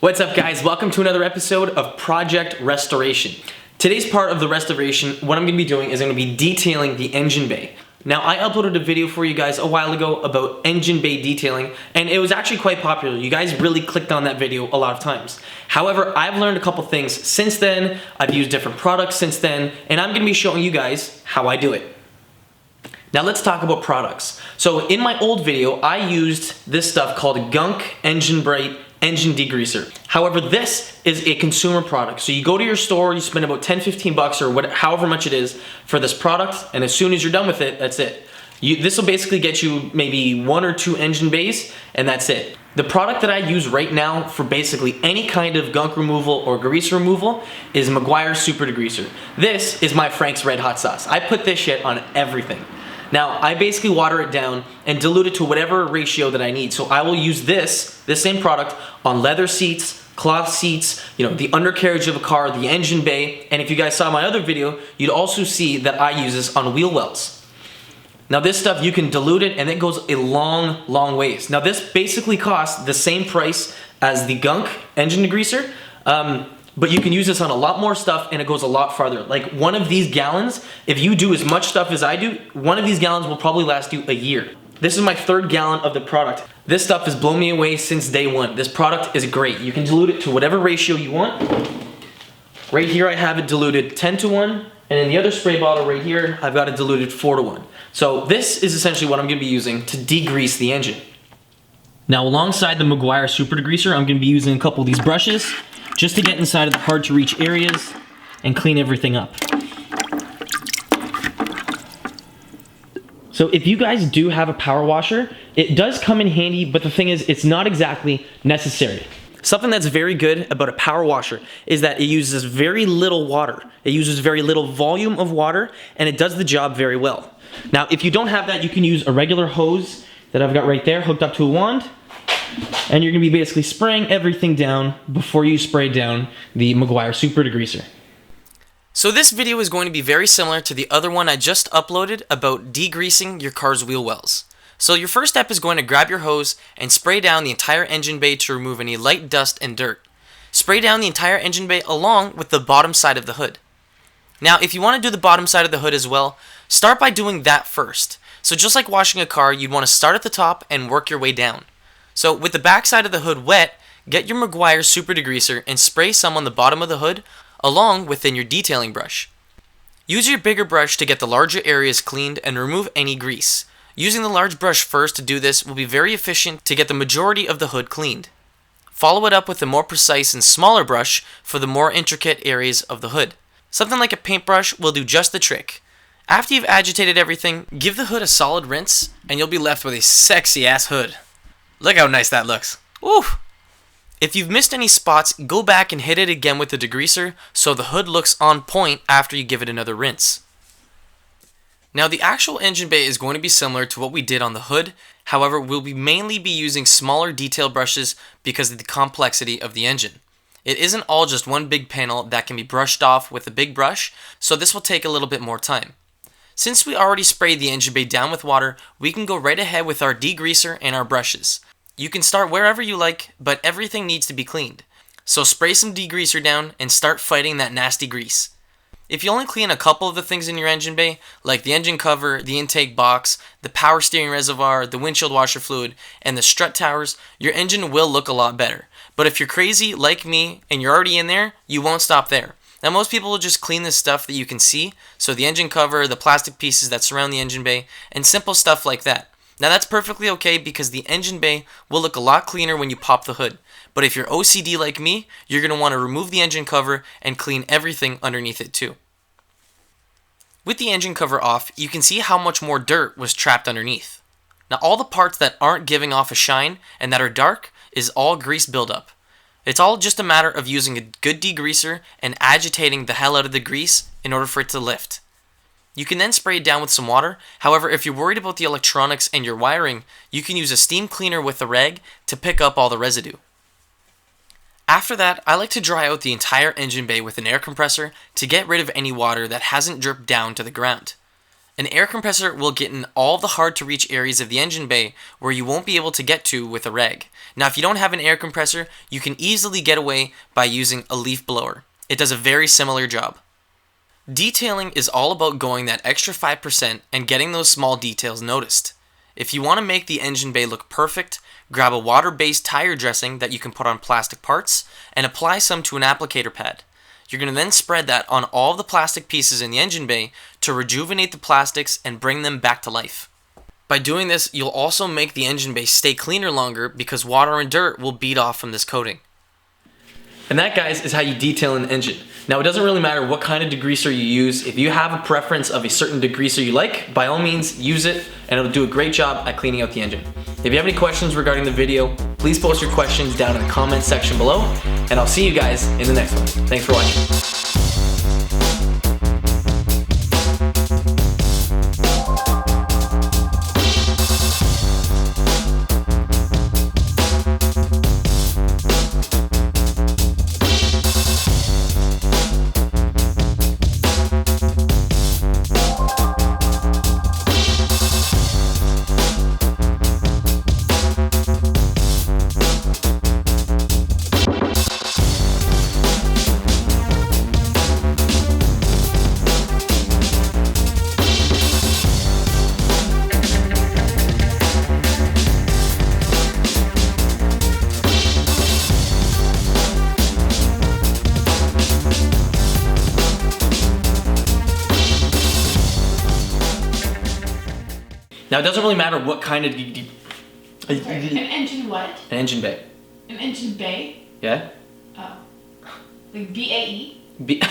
What's up, guys? Welcome to another episode of Project Restoration. Today's part of the restoration, what I'm going to be doing is I'm going to be detailing the engine bay. Now, I uploaded a video for you guys a while ago about engine bay detailing, and it was actually quite popular. You guys really clicked on that video a lot of times. However, I've learned a couple things since then. I've used different products since then, and I'm going to be showing you guys how I do it. Now let's talk about products. So in my old video, I used this stuff called Gunk Engine Bright Engine Degreaser. However, this is a consumer product. So you go to your store, you spend about 10-15 bucks or however much it is for this product, and as soon as you're done with it, that's it. This will basically get you maybe 1 or 2 engine bays, and that's it. The product that I use right now for basically any kind of gunk removal or grease removal is Meguiars Super Degreaser. This is my Frank's Red Hot Sauce. I put this shit on everything. Now, I basically water it down and dilute it to whatever ratio that I need. So I will use this same product on leather seats, cloth seats, the undercarriage of a car, the engine bay, and if you guys saw my other video, you'd also see that I use this on wheel wells. Now this stuff, you can dilute it and it goes a long ways. Now this basically costs the same price as the Gunk Engine Degreaser, but you can use this on a lot more stuff and it goes a lot farther. Like one of these gallons, if you do as much stuff as I do, one of these gallons will probably last you a year. This is my 3rd gallon of the product. This stuff has blown me away since day one. This product is great. You can dilute it to whatever ratio you want. Right here I have it diluted 10-1, and in the other spray bottle right here, I've got it diluted 4-1. So this is essentially what I'm gonna be using to degrease the engine. Now alongside the Meguiars Super Degreaser, I'm gonna be using a couple of these brushes just to get inside of the hard to reach areas and clean everything up. So if you guys do have a power washer, it does come in handy, but the thing is, it's not exactly necessary. Something that's very good about a power washer is that it uses very little water. It uses very little volume of water, and it does the job very well. Now, if you don't have that, you can use a regular hose that I've got right there hooked up to a wand, and you're gonna be basically spraying everything down before you spray down the Meguiars Super Degreaser. So this video is going to be very similar to the other one I just uploaded about degreasing your car's wheel wells. So your first step is going to grab your hose and spray down the entire engine bay to remove any light dust and dirt. Spray down the entire engine bay along with the bottom side of the hood. Now if you want to do the bottom side of the hood as well, start by doing that first. So just like washing a car, you'd want to start at the top and work your way down. So with the back side of the hood wet, get your Meguiars Super Degreaser and spray some on the bottom of the hood along within your detailing brush. Use your bigger brush to get the larger areas cleaned and remove any grease. Using the large brush first to do this will be very efficient to get the majority of the hood cleaned. Follow it up with a more precise and smaller brush for the more intricate areas of the hood. Something like a paintbrush will do just the trick. After you've agitated everything, give the hood a solid rinse and you'll be left with a sexy ass hood. Look how nice that looks. Woo! If you've missed any spots, go back and hit it again with the degreaser so the hood looks on point after you give it another rinse. Now the actual engine bay is going to be similar to what we did on the hood, however we'll mainly be using smaller detail brushes because of the complexity of the engine. It isn't all just one big panel that can be brushed off with a big brush, so this will take a little bit more time. Since we already sprayed the engine bay down with water, we can go right ahead with our degreaser and our brushes. You can start wherever you like, but everything needs to be cleaned. So spray some degreaser down and start fighting that nasty grease. If you only clean a couple of the things in your engine bay, like the engine cover, the intake box, the power steering reservoir, the windshield washer fluid, and the strut towers, your engine will look a lot better. But if you're crazy like me and you're already in there, you won't stop there. Now most people will just clean the stuff that you can see, so the engine cover, the plastic pieces that surround the engine bay, and simple stuff like that. Now that's perfectly okay because the engine bay will look a lot cleaner when you pop the hood. But if you're OCD like me, you're going to want to remove the engine cover and clean everything underneath it too. With the engine cover off, you can see how much more dirt was trapped underneath. Now all the parts that aren't giving off a shine and that are dark is all grease buildup. It's all just a matter of using a good degreaser and agitating the hell out of the grease in order for it to lift. You can then spray it down with some water. However, if you're worried about the electronics and your wiring, you can use a steam cleaner with a rag to pick up all the residue. After that, I like to dry out the entire engine bay with an air compressor to get rid of any water that hasn't dripped down to the ground. An air compressor will get in all the hard to reach areas of the engine bay where you won't be able to get to with a rag. Now if you don't have an air compressor, you can easily get away by using a leaf blower. It does a very similar job. Detailing is all about going that extra 5% and getting those small details noticed. If you want to make the engine bay look perfect, grab a water-based tire dressing that you can put on plastic parts and apply some to an applicator pad. You're going to then spread that on all the plastic pieces in the engine bay to rejuvenate the plastics and bring them back to life. By doing this, you'll also make the engine bay stay cleaner longer because water and dirt will bead off from this coating. And that, guys, is how you detail an engine. Now, it doesn't really matter what kind of degreaser you use. If you have a preference of a certain degreaser you like, by all means, use it, and it'll do a great job at cleaning out the engine. If you have any questions regarding the video, please post your questions down in the comment section below, and I'll see you guys in the next one. Thanks for watching. Now, it doesn't really matter what kind of... Sorry, an engine what? An engine bay. An engine bay? Yeah? Oh. Like B-A-E? B...